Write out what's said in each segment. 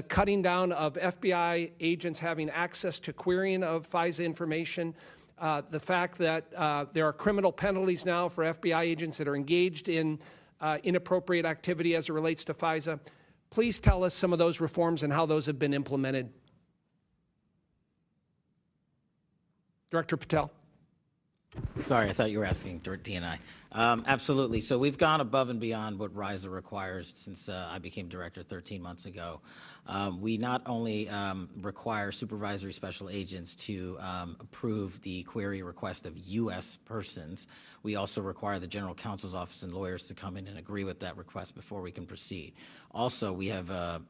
cutting down of FBI agents having access to querying of FISA information, the fact that there are criminal penalties now for FBI agents that are engaged in inappropriate activity as it relates to FISA. Please tell us some of those reforms and how those have been implemented. Director Patel. Sorry, I thought you were asking DNI. Absolutely. So we've gone above and beyond what RISA requires since I became director 13 months ago. We not only require supervisory special agents to approve the query request of U.S. persons, we also require the General Counsel's Office and lawyers to come in and agree with that request before we can proceed. Also, we have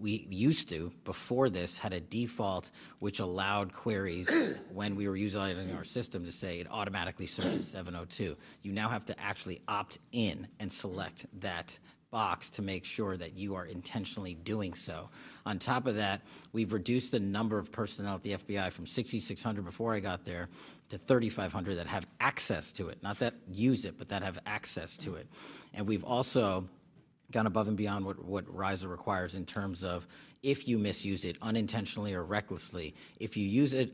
we used to, before this, had a default which allowed queries when we were utilizing our system to say it automatically searches 702. You now have to actually opt in and select that box to make sure that you are intentionally doing so. On top of that, we've reduced the number of personnel at the FBI from 6,600 before I got there to 3,500 that have access to it, not that use it, but that have access to it. And we've also gone above and beyond what RISA requires in terms of if you misuse it unintentionally or recklessly. If you use it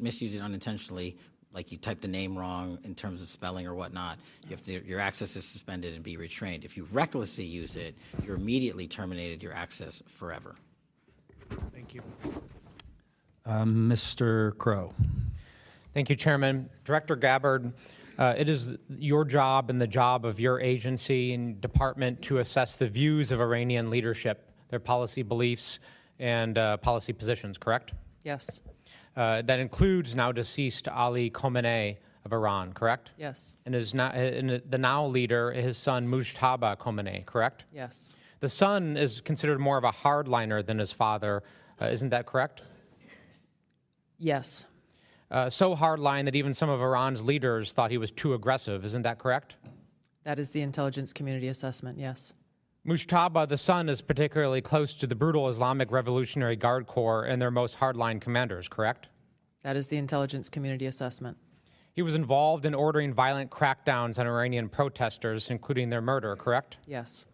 misuse it unintentionally, like you typed a name wrong in terms of spelling or whatnot, your access is suspended and be retrained. If you recklessly use it, you're immediately terminated your access forever. Thank you. Mr. Crow. Thank you, Chairman. Director Gabbard, it is your job and the job of your agency and department to assess the views of Iranian leadership, their policy beliefs, and policy positions, correct? Yes. That includes now deceased Ali Khamenei of Iran, correct? Yes. And the now leader, his son Mujtaba Khamenei, correct? Yes. The son is considered more of a hardliner than his father. Isn't that correct? Yes. So hardline that even some of Iran's leaders thought he was too aggressive. Isn't that correct? That is the intelligence community assessment, yes. Mujtaba, the son, is particularly close to the brutal Islamic Revolutionary Guard Corps and their most hardline commanders, correct? That is the intelligence community assessment. He was involved in ordering violent crackdowns on Iranian protesters, including their murder, correct? Yes.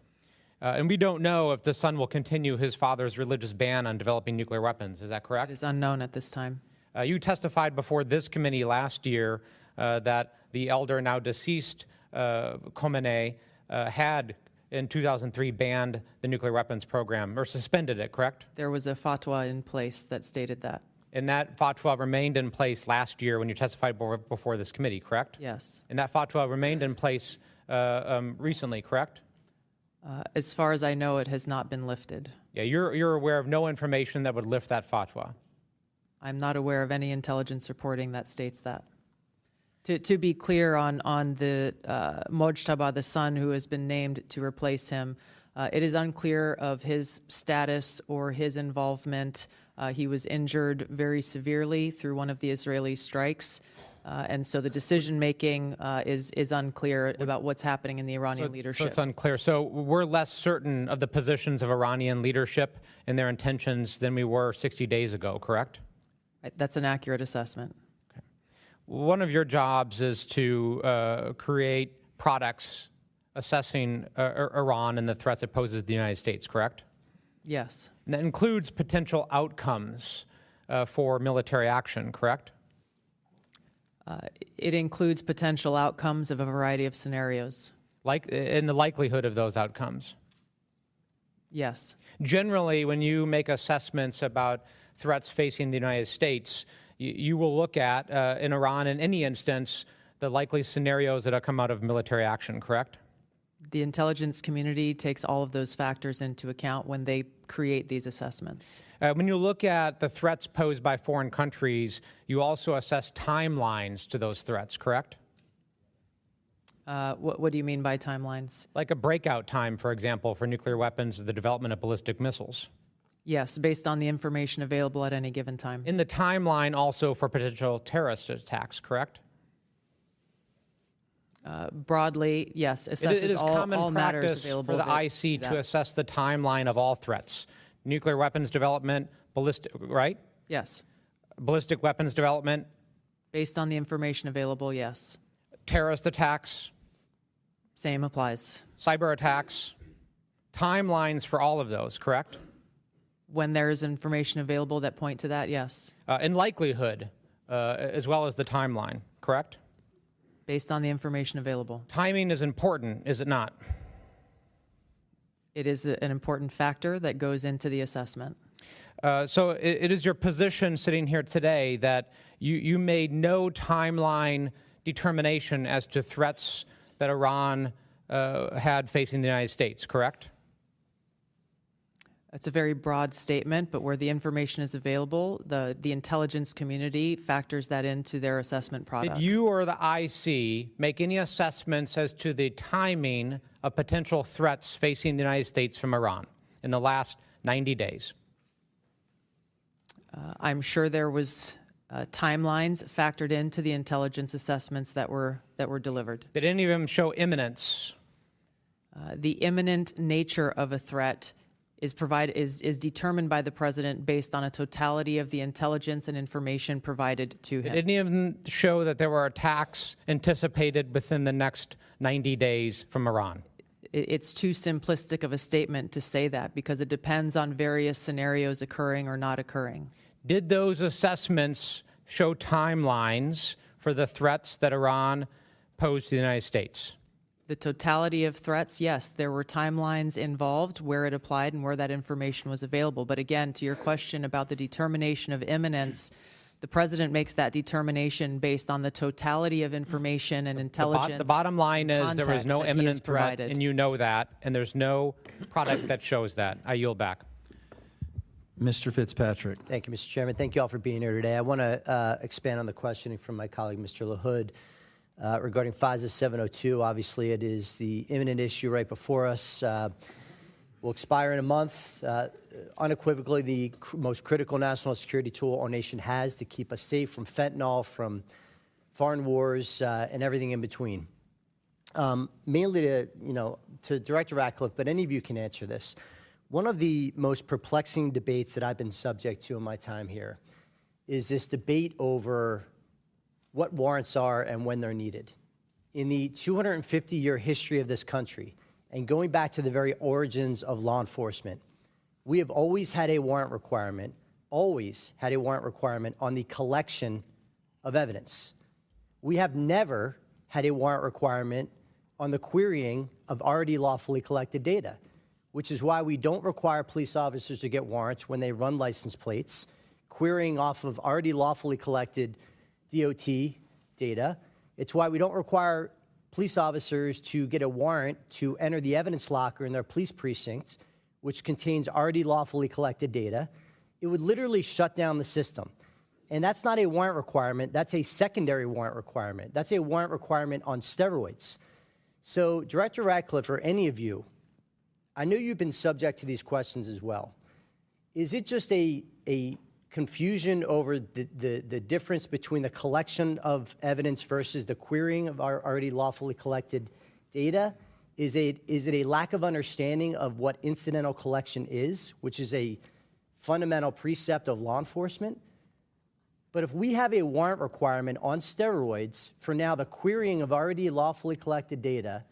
And we don't know if the son will continue his father's religious ban on developing nuclear weapons. Is that correct? It is unknown at this time. You testified before this committee last year that the elder, now deceased Khamenei, had in 2003 banned the nuclear weapons program, or suspended it, correct? There was a fatwa in place that stated that. And that fatwa remained in place last year when you testified before this committee, correct? Yes. And that fatwa remained in place recently, correct? As far as I know, it has not been lifted. Yeah, you're aware of no information that would lift that fatwa? I'm not aware of any intelligence reporting that states that. To be clear on the Mojtaba, the son who has been named to replace him, it is unclear of his status or his involvement. He was injured very severely through one of the Israeli strikes, and so the decision-making is unclear about what's happening in the Iranian leadership. So it's unclear. So we're less certain of the positions of Iranian leadership and their intentions than we were 60 days ago, correct? That's an accurate assessment. One of your jobs is to create products assessing Iran and the threats it poses to the United States, correct? Yes. And that includes potential outcomes for military action, correct? It includes potential outcomes of a variety of scenarios. In the likelihood of those outcomes? Yes. Generally, when you make assessments about threats facing the United States, you will look at, in Iran, in any instance, the likely scenarios that have come out of military action, correct? The intelligence community takes all of those factors into account when they create these assessments. When you look at the threats posed by foreign countries, you also assess timelines to those threats, correct? What do you mean by timelines? Like a breakout time, for example, for nuclear weapons or the development of ballistic missiles. Yes, based on the information available at any given time. In the timeline also for potential terrorist attacks, correct? Broadly, yes, assesses it is all common matters practice available for the IC to assess the timeline of all threats. Nuclear weapons development, right? Yes. Ballistic weapons development. Based on the information available, yes. Terrorist attacks. Same applies. Cyber attacks. Timelines for all of those, correct? When there is information available that point to that, yes. In likelihood, as well as the timeline, correct? Based on the information available. Timing is important, is it not? It is an important factor that goes into the assessment. So it is your position sitting here today that you made no timeline determination as to threats that Iran had facing the United States, correct? It's a very broad statement, but where the information is available, the intelligence community factors that into their assessment products. Did you or the IC make any assessments as to the timing of potential threats facing the United States from Iran in the last 90 days? I'm sure there was timelines factored into the intelligence assessments that were delivered. Did any of them show imminence? The imminent nature of a threat is determined by the president based on a totality of the intelligence and information provided to him. Did any of them show that there were attacks anticipated within the next 90 days from Iran? It's too simplistic of a statement to say that because it depends on various scenarios occurring or not occurring. Did those assessments show timelines for the threats that Iran posed to the United States? The totality of threats, yes, there were timelines involved where it applied and where that information was available. But again, to your question about the determination of imminence, the president makes that determination based on the totality of information and intelligence. The bottom line is there was no imminent threat, provided. and you know that, and there's no product that shows that. I yield back. Mr. Fitzpatrick. Thank you, Mr. Chairman. Thank you all for being here today. I want to expand on the questioning from my colleague, Mr. LaHood, regarding FISA 702. Obviously, it is the imminent issue right before us. Will expire in a month. Unequivocally, the most critical national security tool our nation has to keep us safe from fentanyl, from foreign wars, and everything in between. Mainly to Director Ratcliffe, but any of you can answer this. One of the most perplexing debates that I've been subject to in my time here is this debate over what warrants are and when they're needed. In the 250-year history of this country, and going back to the very origins of law enforcement, we have always had a warrant requirement, on the collection of evidence. We have never had a warrant requirement on the querying of already lawfully collected data, which is why we don't require police officers to get warrants when they run license plates, querying off of already lawfully collected DOT data. It's why we don't require police officers to get a warrant to enter the evidence locker in their police precincts, which contains already lawfully collected data. It would literally shut down the system. And that's not a warrant requirement. That's a secondary warrant requirement. That's a warrant requirement on steroids. So, Director Ratcliffe, or any of you, I know you've been subject to these questions as well. Is it just a confusion over the difference between the collection of evidence versus the querying of our already lawfully collected data? Is it a lack of understanding of what incidental collection is, which is a fundamental precept of law enforcement? But if we have a warrant requirement on steroids for now the querying of already lawfully collected data,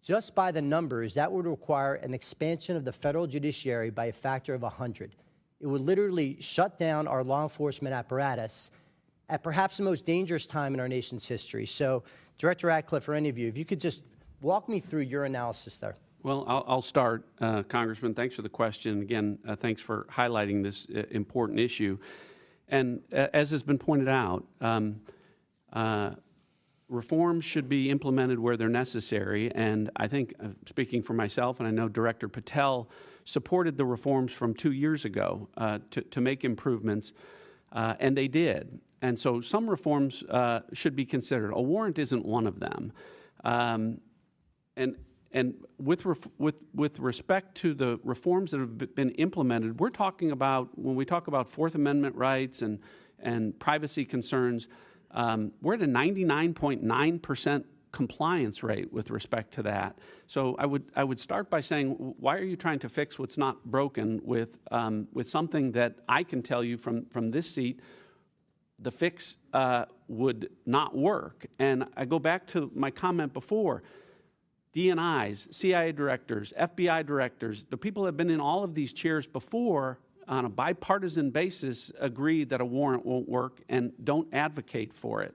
just by the numbers, that would require an expansion of the federal judiciary by a factor of 100. It would literally shut down our law enforcement apparatus at perhaps the most dangerous time in our nation's history. So, Director Ratcliffe, or any of you, if you could just walk me through your analysis there. Well, I'll start, Congressman. Thanks for the question. Again, thanks for highlighting this important issue. And as has been pointed out, reforms should be implemented where they're necessary. And I think, speaking for myself, and I know Director Patel supported the reforms from 2 years ago to make improvements, and they did. And so some reforms should be considered. A warrant isn't one of them. And with respect to the reforms that have been implemented, we're talking about, when we talk about Fourth Amendment rights and privacy concerns, we're at a 99.9% compliance rate with respect to that. So I would start by saying, why are you trying to fix what's not broken with something that I can tell you from this seat, the fix would not work? And I go back to my comment before. DNIs, CIA directors, FBI directors, the people that have been in all of these chairs before on a bipartisan basis agree that a warrant won't work and don't advocate for it.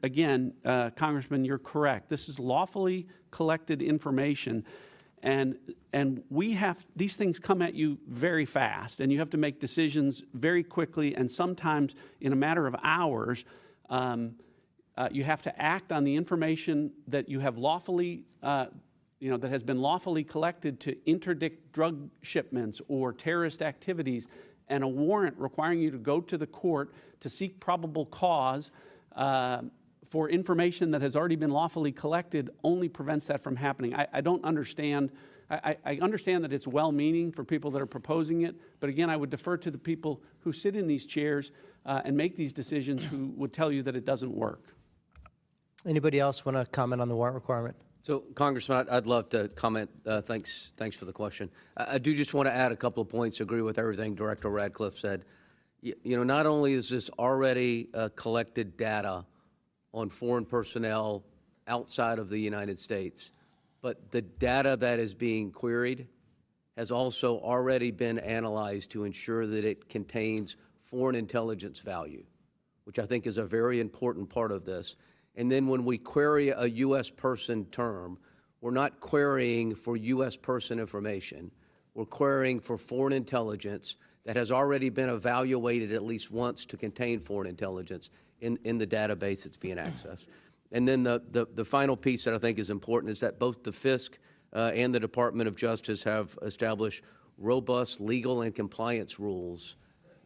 Again, Congressman, you're correct. This is lawfully collected information, and these things come at you very fast, and you have to make decisions very quickly, and sometimes in a matter of hours. You have to act on the information that you have lawfully, that has been lawfully collected to interdict drug shipments or terrorist activities, and a warrant requiring you to go to the court to seek probable cause for information that has already been lawfully collected only prevents that from happening. I don't understand. I understand that it's well-meaning for people that are proposing it, but again, I would defer to the people who sit in these chairs and make these decisions who would tell you that it doesn't work. Anybody else want to comment on the warrant requirement? So, Congressman, I'd love to comment. Thanks for the question. I do just want to add a couple of points. Agree with everything Director Radcliffe said. Not only is this already collected data on foreign personnel outside of the United States, but the data that is being queried has also already been analyzed to ensure that it contains foreign intelligence value, which I think is a very important part of this. And then when we query a U.S. person term, we're not querying for U.S. person information. We're querying for foreign intelligence that has already been evaluated at least once to contain foreign intelligence in the database that's being accessed. And then the final piece that I think is important is that both the FISC and the Department of Justice have established robust legal and compliance rules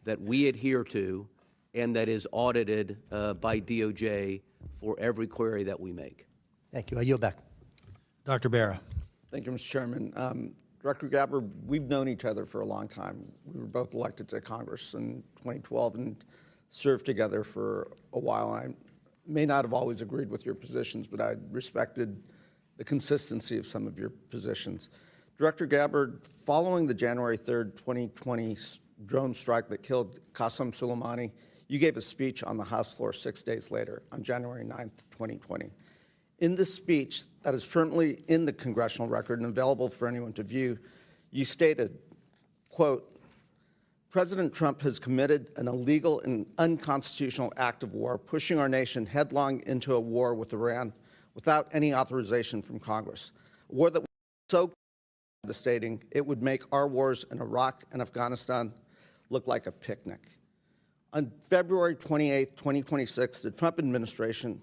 that we adhere to and that is audited by DOJ for every query that we make. Thank you. I yield back. Dr. Barra. Thank you, Mr. Chairman. Director Gabbard, we've known each other for a long time. We were both elected to Congress in 2012 and served together for a while. I may not have always agreed with your positions, but I respected the consistency of some of your positions. Director Gabbard, following the January 3rd, 2020 drone strike that killed Qasem Soleimani, you gave a speech on the House floor 6 days later, on January 9th, 2020. In this speech that is permanently in the congressional record and available for anyone to view, you stated, quote, President Trump has committed an illegal and unconstitutional act of war, pushing our nation headlong into a war with Iran without any authorization from Congress. A war that was so devastating it would make our wars in Iraq and Afghanistan look like a picnic. On February 28, 2026, the Trump administration,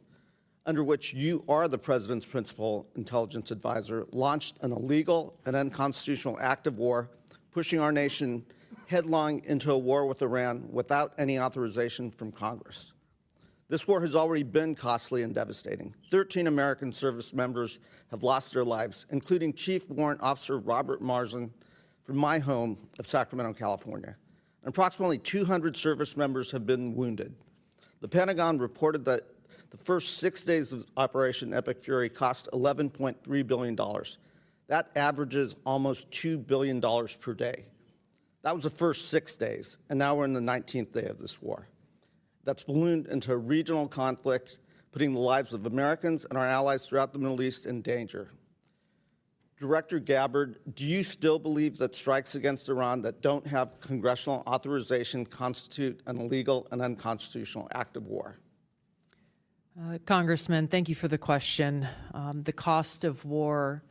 under which you are the president's principal intelligence advisor, launched an illegal and unconstitutional act of war, pushing our nation headlong into a war with Iran without any authorization from Congress. This war has already been costly and devastating. 13 American service members have lost their lives, including Chief Warrant Officer Robert Marsden from my home of Sacramento, California. And approximately 200 service members have been wounded. The Pentagon reported that the first 6 days of Operation Epic Fury cost $11.3 billion. That averages almost $2 billion per day. That was the first 6 days, and now we're in the 19th day of this war. That's ballooned into a regional conflict, putting the lives of Americans and our allies throughout the Middle East in danger. Director Gabbard, do you still believe that strikes against Iran that don't have congressional authorization constitute an illegal and unconstitutional act of war? Congressman, thank you for the question. The cost of war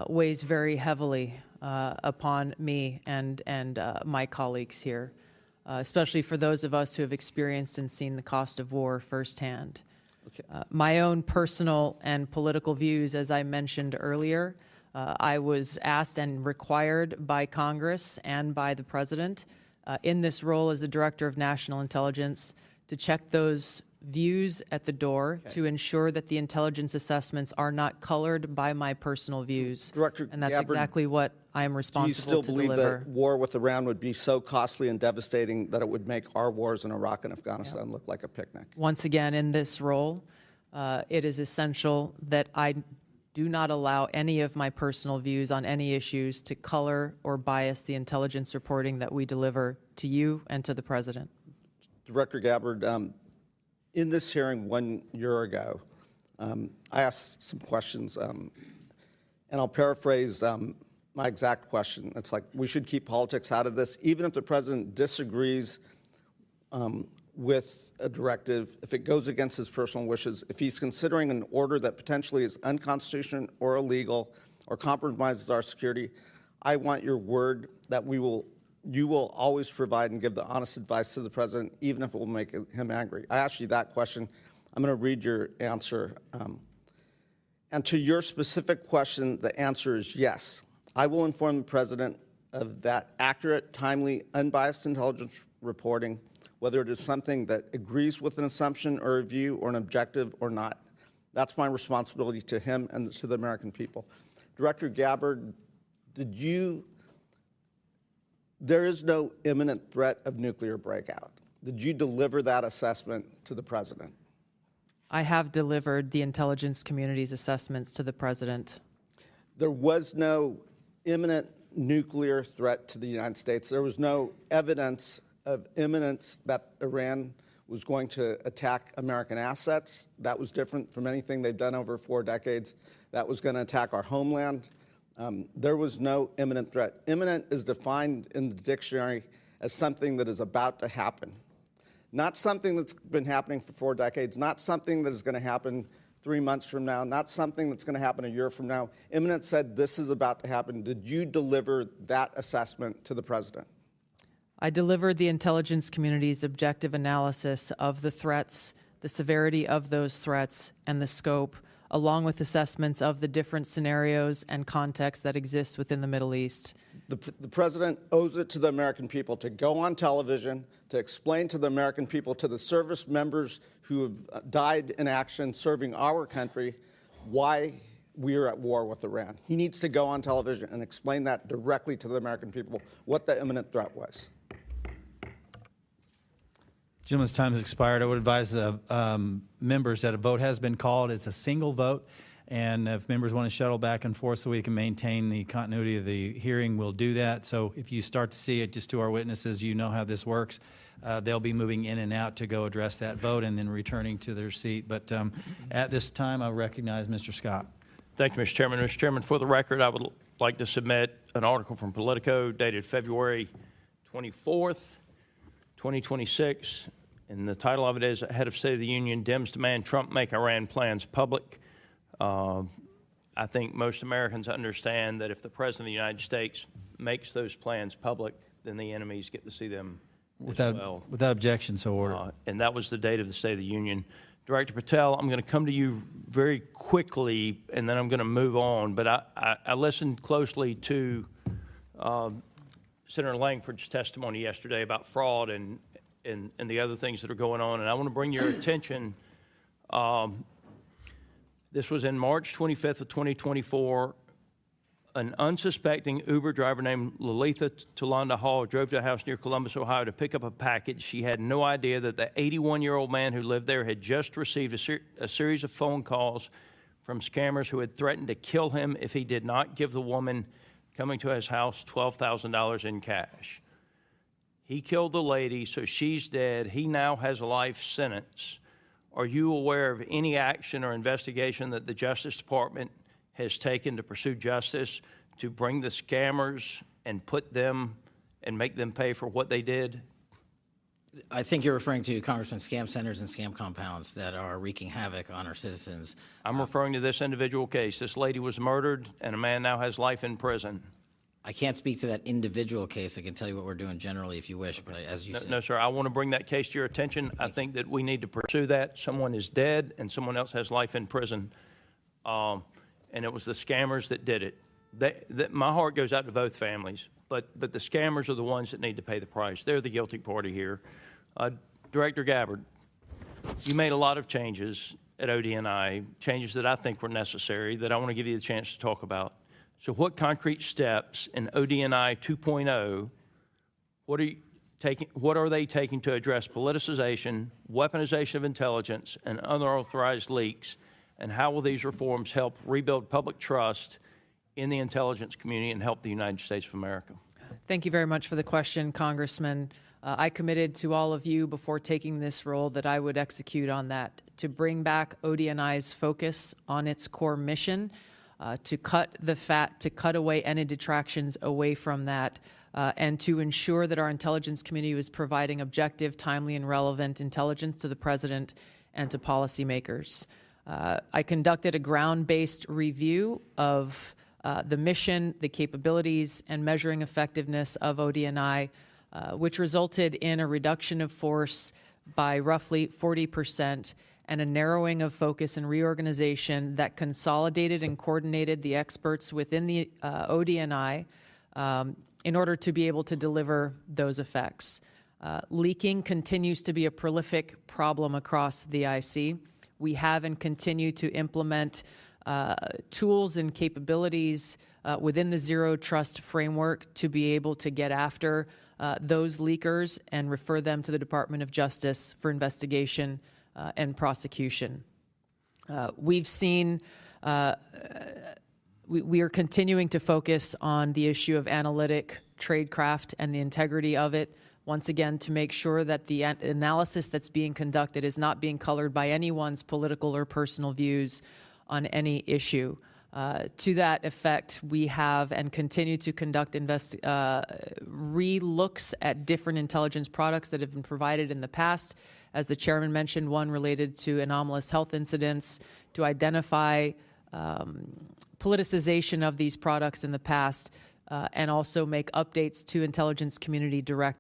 weighs very heavily upon me and my colleagues here, especially for those of us who have experienced and seen the cost of war firsthand. Okay. My own personal and political views, as I mentioned earlier, I was asked and required by Congress and by the President in this role as the Director of National Intelligence to check those views at the door to ensure that the intelligence assessments are not colored by my personal views. Director and that's Gabbard, exactly what I am responsible to deliver. Do you still believe that war with Iran would be so costly and devastating that it would make our wars in Iraq and Afghanistan look like a picnic? Once again, in this role, it is essential that I do not allow any of my personal views on any issues to color or bias the intelligence reporting that we deliver to you and to the President. Director Gabbard, in this hearing 1 year ago, I asked some questions, and I'll paraphrase my exact question. It's like we should keep politics out of this, even if the president disagrees with a directive, if it goes against his personal wishes, if he's considering an order that potentially is unconstitutional or illegal or compromises our security. I want your word that you will always provide and give the honest advice to the president, even if it will make him angry. I asked you that question. I'm going to read your answer. And to your specific question, the answer is yes. I will inform the president of that accurate, timely, unbiased intelligence reporting, whether it is something that agrees with an assumption or a view or an objective or not. That's my responsibility to him and to the American people. Director Gabbard, there is no imminent threat of nuclear breakout. Did you deliver that assessment to the president? I have delivered the intelligence community's assessments to the president. There was no imminent nuclear threat to the United States. There was no evidence of imminence that Iran was going to attack American assets. That was different from anything they've done over 4 decades. That was going to attack our homeland. There was no imminent threat. Imminent is defined in the dictionary as something that is about to happen. Not something that's been happening for 4 decades, not something that is going to happen 3 months from now, not something that's going to happen a year from now. Imminent said this is about to happen. Did you deliver that assessment to the president? I delivered the intelligence community's objective analysis of the threats, the severity of those threats, and the scope, along with assessments of the different scenarios and contexts that exist within the Middle East. The president owes it to the American people to go on television, to explain to the American people, to the service members who have died in action serving our country, why we are at war with Iran. He needs to go on television and explain that directly to the American people, what the imminent threat was. Gentleman's time has expired. I would advise members that a vote has been called. It's a single vote, and if members want to shuttle back and forth so we can maintain the continuity of the hearing, we'll do that. So if you start to see it, just to our witnesses, you know how this works. They'll be moving in and out to go address that vote and then returning to their seat. But at this time, I'll recognize Mr. Scott. Thank you, Mr. Chairman. Mr. Chairman, for the record, I would like to submit an article from Politico dated February 24th, 2026. And the title of it is Head of State of the Union, Dems Demand Trump Make Iran Plans Public. I think most Americans understand that if the President of the United States makes those plans public, then the enemies get to see them as well. Without objection, so ordered. And that was the date of the State of the Union. Director Patel, I'm going to come to you very quickly, and then I'm going to move on. But I listened closely to Senator Langford's testimony yesterday about fraud and the other things that are going on. And I want to bring your attention, this was in March 25th of 2024. An unsuspecting Uber driver named Lalitha Tulanda Hall drove to a house near Columbus, Ohio to pick up a package. She had no idea that the 81-year-old man who lived there had just received a series of phone calls from scammers who had threatened to kill him if he did not give the woman coming to his house $12,000 in cash. He killed the lady, so she's dead. He now has a life sentence. Are you aware of any action or investigation that the Justice Department has taken to pursue justice, to bring the scammers and put them and make them pay for what they did? I think you're referring to, Congressman, scam centers and scam compounds that are wreaking havoc on our citizens. I'm referring to this individual case. This lady was murdered, and a man now has life in prison. I can't speak to that individual case. I can tell you what we're doing generally if you wish, but as you said. No, sir. I want to bring that case to your attention. I think that we need to pursue that. Someone is dead, and someone else has life in prison. And it was the scammers that did it. My heart goes out to both families, but the scammers are the ones that need to pay the price. They're the guilty party here. Director Gabbard, you made a lot of changes at ODNI, changes that I think were necessary, that I want to give you the chance to talk about. So what concrete steps in ODNI 2.0, what are they taking to address politicization, weaponization of intelligence, and unauthorized leaks, and how will these reforms help rebuild public trust in the intelligence community and help the United States of America? Thank you very much for the question, Congressman. I committed to all of you before taking this role that I would execute on that, to bring back ODNI's focus on its core mission, to cut the fat, to cut away any detractions away from that, and to ensure that our intelligence community was providing objective, timely, and relevant intelligence to the President and to policymakers. I conducted a ground-based review of the mission, the capabilities, and measuring effectiveness of ODNI, which resulted in a reduction of force by roughly 40% and a narrowing of focus and reorganization that consolidated and coordinated the experts within the ODNI in order to be able to deliver those effects. Leaking continues to be a prolific problem across the IC. We have and continue to implement tools and capabilities within the Zero Trust framework to be able to get after those leakers and refer them to the Department of Justice for investigation and prosecution. We've seen, we are continuing to focus on the issue of analytic tradecraft and the integrity of it, once again, to make sure that the analysis that's being conducted is not being colored by anyone's political or personal views on any issue. To that effect, we have and continue to conduct re-looks at different intelligence products that have been provided in the past. As the chairman mentioned, one related to anomalous health incidents, to identify politicization of these products in the past, and also make updates to intelligence community direct